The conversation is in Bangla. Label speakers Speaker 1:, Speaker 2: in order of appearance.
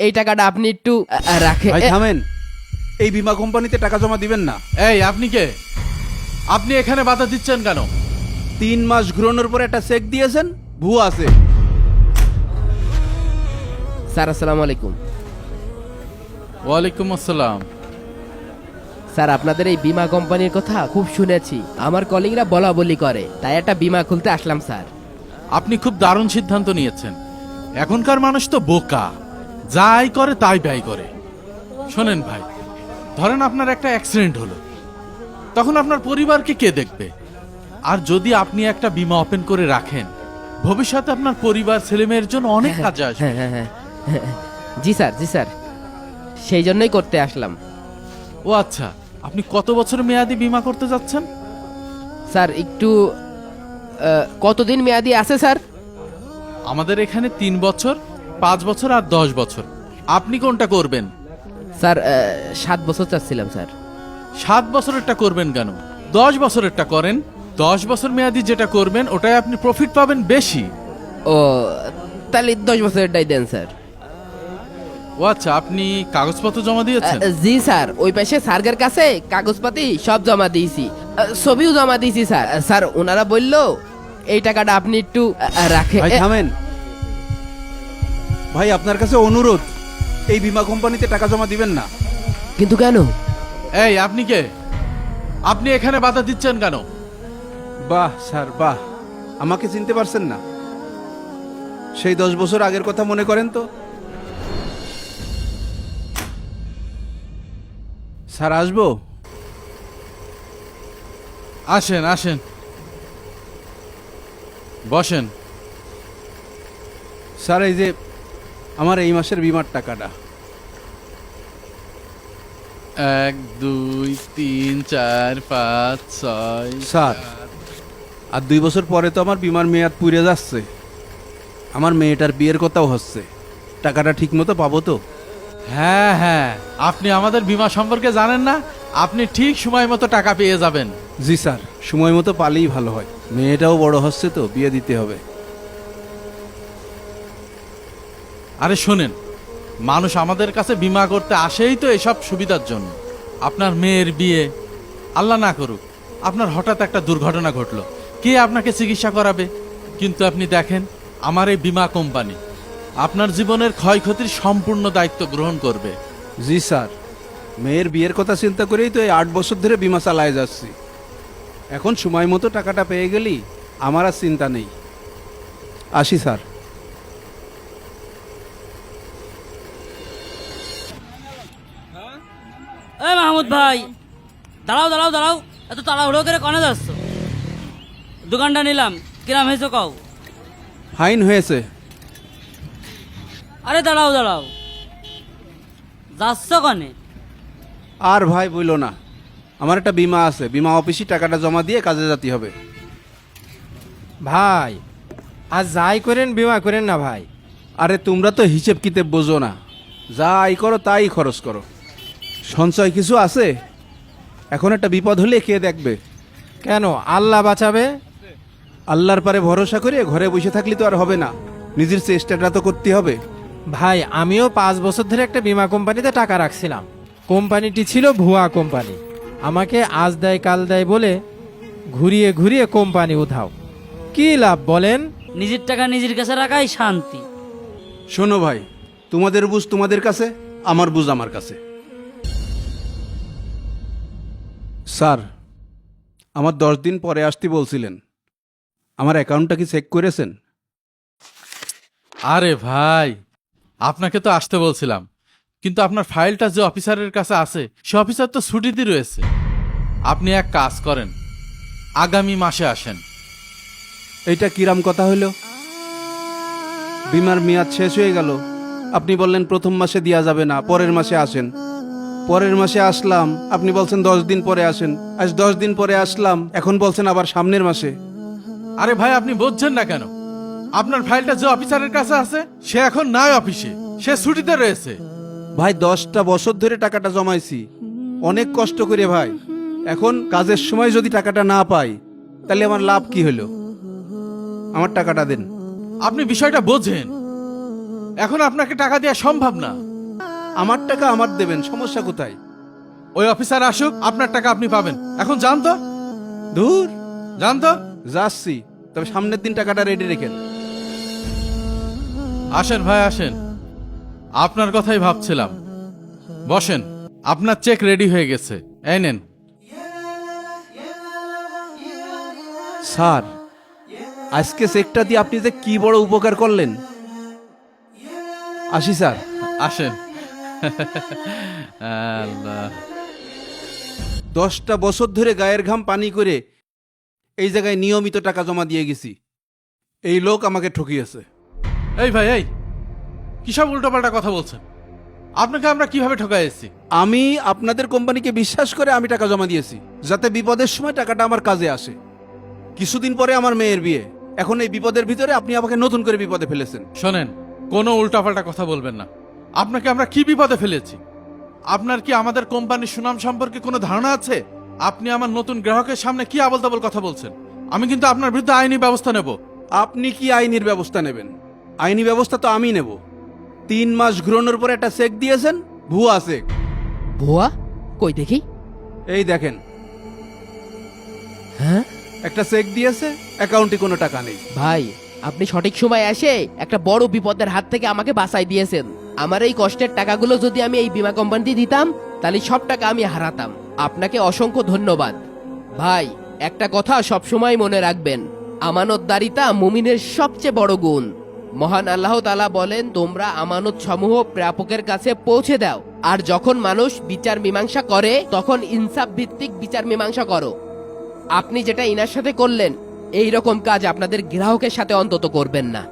Speaker 1: এই টাকাটা আপনি একটু রাখেন।
Speaker 2: ভাই থামেন, এই বীমা কোম্পানিতে টাকা জমা দিবেন না।
Speaker 3: এই আপনি কে? আপনি এখানে বাধা দিচ্ছেন কেন?
Speaker 2: 3 মাস ঘুরানোর পর একটা চেক দিয়েছেন, ভুয়া আছে।
Speaker 1: স্যার আসসালামু আলাইকুম।
Speaker 3: ওয়ালাইকুম আসসালাম।
Speaker 1: স্যার আপনাদের এই বীমা কোম্পানির কথা খুব শুনেছি, আমার কলিগরা বলা বলি করে, তাই একটা বীমা খুলতে আসলাম স্যার।
Speaker 3: আপনি খুব দারুণ সিদ্ধান্ত নিয়েছেন। এখনকার মানুষ তো বোকা, যাই করে তাই ব্যয় করে। শোনেন ভাই, ধরেন আপনার একটা অ্যাক্সিডেন্ট হলো, তখন আপনার পরিবারকে কে দেখবে? আর যদি আপনি একটা বীমা ওপেন করে রাখেন, ভবিষ্যতে আপনার পরিবার ছেলেমেয়ের জন্য অনেক কাজে আসবে।
Speaker 1: হ্যাঁ, জি স্যার, জি স্যার, সেই জন্যই করতে আসলাম।
Speaker 3: ও আচ্ছা, আপনি কত বছর মেয়াদি বীমা করতে যাচ্ছেন?
Speaker 1: স্যার একটু কতদিন মেয়াদি আছে স্যার?
Speaker 3: আমাদের এখানে 3 বছর, 5 বছর আর 10 বছর। আপনি কোনটা করবেন?
Speaker 1: স্যার 7 বছর চাচ্ছিলাম স্যার।
Speaker 3: 7 বছরেরটা করবেন কেন? 10 বছরেরটা করেন। 10 বছর মেয়াদি যেটা করবেন ওটাই আপনি প্রফিট পাবেন বেশি।
Speaker 1: ও তাহলে 10 বছরেরটাই দেন স্যার।
Speaker 3: ও আচ্ছা, আপনি কাগজপত্র জমা দিয়েছেন?
Speaker 1: জি স্যার, ওই পাশে স্যারের কাছে কাগজপাতি সব জমা দিয়েছি, ছবিও জমা দিয়েছি স্যার। স্যার ওনারা বললো এই টাকাটা আপনি একটু রাখেন।
Speaker 2: ভাই থামেন, ভাই আপনার কাছে অনুরোধ, এই বীমা কোম্পানিতে টাকা জমা দিবেন না।
Speaker 1: কিন্তু কেন?
Speaker 3: এই আপনি কে? আপনি এখানে বাধা দিচ্ছেন কেন?
Speaker 2: বাহ স্যার বাহ, আমাকে চিনতে পারছেন না? সেই 10 বছর আগের কথা মনে করেন তো। স্যার আসবো?
Speaker 3: আসেন আসেন, বসেন।
Speaker 2: স্যার এই যে আমার এই মাসের বীমার টাকাটা।
Speaker 3: 1 2 3 4 5 6।
Speaker 2: স্যার আর 2 বছর পরে তো আমার বীমার মেয়াদ পুড়ে যাচ্ছে, আমার মেয়েটার বিয়ের কথাও হচ্ছে, টাকাটা ঠিক মতো পাবো তো?
Speaker 3: হ্যাঁ হ্যাঁ, আপনি আমাদের বীমা সম্পর্কে জানেন না? আপনি ঠিক সময় মতো টাকা পেয়ে যাবেন।
Speaker 2: জি স্যার, সময় মতো পালেই ভালো হয়, মেয়েটাও বড় হচ্ছে তো, বিয়ে দিতে হবে।
Speaker 3: আরে শোনেন, মানুষ আমাদের কাছে বীমা করতে আসেই তো এসব সুবিধার জন্য। আপনার মেয়ের বিয়ে, আল্লাহ না করুক আপনার হঠাৎ একটা দুর্ঘটনা ঘটলো, কে আপনাকে চিকিৎসা করাবে? কিন্তু আপনি দেখেন, আমার এই বীমা কোম্পানি আপনার জীবনের ক্ষয়ক্ষতির সম্পূর্ণ দায়িত্ব গ্রহণ করবে।
Speaker 2: জি স্যার, মেয়ের বিয়ের কথা চিন্তা করেই তো এই 8 বছর ধরে বীমা চালায় যাচ্ছি। এখন সময় মতো টাকাটা পেয়ে গেলি আমার আর চিন্তা নেই। আসি স্যার।
Speaker 4: এই মাহমুদ ভাই, দাঁড়াও দাঁড়াও দাঁড়াও, এত তাড়াহুড়ো করে কনে যাচ্ছ? দোকানটা নিলাম, কিরাম হয়েছে কও?
Speaker 2: ফাইন হয়েছে।
Speaker 4: আরে দাঁড়াও দাঁড়াও, যাচ্ছ কনে?
Speaker 2: আর ভাই বইলো না, আমার একটা বীমা আছে, বীমা অফিসে টাকাটা জমা দিয়ে কাজে যেতে হবে।
Speaker 5: ভাই আর যাই করেন বিমা করেন না ভাই।
Speaker 2: আরে তোমরা তো হিসেব কিতেব বোঝো না, যা আয় করো তাই খরচ করো, সঞ্চয় কিছু আছে? এখন একটা বিপদ হলে কে দেখবে?
Speaker 5: কেন, আল্লাহ বাঁচাবে।
Speaker 2: আল্লাহর পারে ভরসা করে ঘরে বসে থাকলে তো আর হবে না, নিজের চেষ্টাটা তো করতে হবে।
Speaker 5: ভাই আমিও 5 বছর ধরে একটা বীমা কোম্পানিতে টাকা রাখছিলাম, কোম্পানিটি ছিল ভুয়া কোম্পানি, আমাকে আজ দেয় কাল দেয় বলে ঘুরিয়ে ঘুরিয়ে কোম্পানি উধাও। কি লাভ বলেন?
Speaker 4: নিজের টাকা নিজের কাছে রাখাই শান্তি।
Speaker 2: শোনো ভাই, তোমাদের বুঝ তোমাদের কাছে, আমার বুঝ আমার কাছে। স্যার আমার 10 দিন পরে আসতে বলছিলেন, আমার অ্যাকাউন্টটা কি চেক করেছেন?
Speaker 3: আরে ভাই, আপনাকে তো আসতে বলছিলাম, কিন্তু আপনার ফাইলটা যে অফিসারের কাছে আছে সে অফিসার তো ছুটিতে রয়েছে। আপনি এক কাজ করেন, আগামী মাসে আসেন।
Speaker 2: এইটা কিরাম কথা হইল? বীমার মেয়াদ শেষ হয়ে গেল, আপনি বললেন প্রথম মাসে দেওয়া যাবে না, পরের মাসে আসেন। পরের মাসে আসলাম, আপনি বলছেন 10 দিন পরে আসেন। আজ 10 দিন পরে আসলাম, এখন বলছেন আবার সামনের মাসে।
Speaker 3: আরে ভাই, আপনি বুঝছেন না কেন? আপনার ফাইলটা যে অফিসারের কাছে আছে সে এখন নাই অফিসে, সে ছুটিতে রয়েছে।
Speaker 2: ভাই 10টা বছর ধরে টাকাটা জমাইছি, অনেক কষ্ট করে ভাই, এখন কাজের সময় যদি টাকাটা না পাই তাহলে আমার লাভ কি হলো? আমার টাকাটা দেন।
Speaker 3: আপনি বিষয়টা বোঝেন। এখন আপনাকে টাকা দেওয়া সম্ভব না।
Speaker 2: আমার টাকা আমার দেবেন, সমস্যা কোথায়?
Speaker 3: ওই অফিসার আসুক, আপনার টাকা আপনি পাবেন। এখন যান তো,
Speaker 2: দূর,
Speaker 3: যান তো।
Speaker 2: যাচ্ছি, তবে সামনের দিন টাকাটা রেডি রেখেন।
Speaker 3: আসেন ভাই আসেন, আপনার কথাই ভাবছিলাম। বসেন, আপনার চেক রেডি হয়ে গেছে, এই নেন।
Speaker 2: স্যার, আজকে চেকটা দিয়ে আপনি যে কি বড় উপকার করলেন। আসি স্যার।
Speaker 3: আসেন। আল্লাহ।
Speaker 2: 10টা বছর ধরে গায়ের ঘাম পানি করে এই জায়গায় নিয়মিত টাকা জমা দিয়ে গেছি, এই লোক আমাকে ঠকিয়েছে।
Speaker 3: এই ভাই, এই কি সব উল্টোপাল্টা কথা বলছেন? আপনাকে আমরা কিভাবে ঠকাইছি?
Speaker 2: আমি আপনাদের কোম্পানিকে বিশ্বাস করে আমি টাকা জমা দিয়েছি, যাতে বিপদের সময় টাকাটা আমার কাজে আসে। কিছুদিন পরে আমার মেয়ের বিয়ে, এখন এই বিপদের ভিতরে আপনি আমাকে নতুন করে বিপদে ফেলেছেন।
Speaker 3: শোনেন, কোনো উল্টাপাল্টা কথা বলবেন না। আপনাকে আমরা কি বিপদে ফেলেছি? আপনার কি আমাদের কোম্পানির সুনাম সম্পর্কে কোনো ধারণা আছে? আপনি আমার নতুন গ্রাহকের সামনে কি আবল তাবল কথা বলছেন? আমি কিন্তু আপনার বিরুদ্ধে আইনি ব্যবস্থা নেব।
Speaker 2: আপনি কি আইনের ব্যবস্থা নেবেন? আইনি ব্যবস্থা তো আমি নেব। 3 মাস ঘুরানোর পরে একটা চেক দিয়েছেন, ভুয়া চেক।
Speaker 1: ভুয়া? কই দেখি।
Speaker 2: এই দেখেন,
Speaker 1: হ্যাঁ
Speaker 2: একটা চেক দিয়েছে, অ্যাকাউন্টে কোনো টাকা নেই।
Speaker 1: ভাই, আপনি সঠিক সময় এসে একটা বড় বিপদের হাত থেকে আমাকে বাঁচাই দিয়েছেন। আমার এই কষ্টের টাকাগুলো যদি আমি এই বীমা কোম্পানিতে দিতাম, তাহলে সব টাকা আমি হারাতাম। আপনাকে অসংখ্য ধন্যবাদ। ভাই, একটা কথা সবসময় মনে রাখবেন, আমানতদারিতা মুমিনের সবচেয়ে বড় গুণ। মহান আল্লাহ তাআলা বলেন, তোমরা আমানত সমূহ প্রাপকের কাছে পৌঁছে দাও, আর যখন মানুষ বিচার মীমাংসা করে তখন ইনসাফ ভিত্তিক বিচার মীমাংসা করো। আপনি যেটা ইনার সাথে করলেন, এই রকম কাজ আপনাদের গ্রাহকের সাথে অন্তত করবেন না।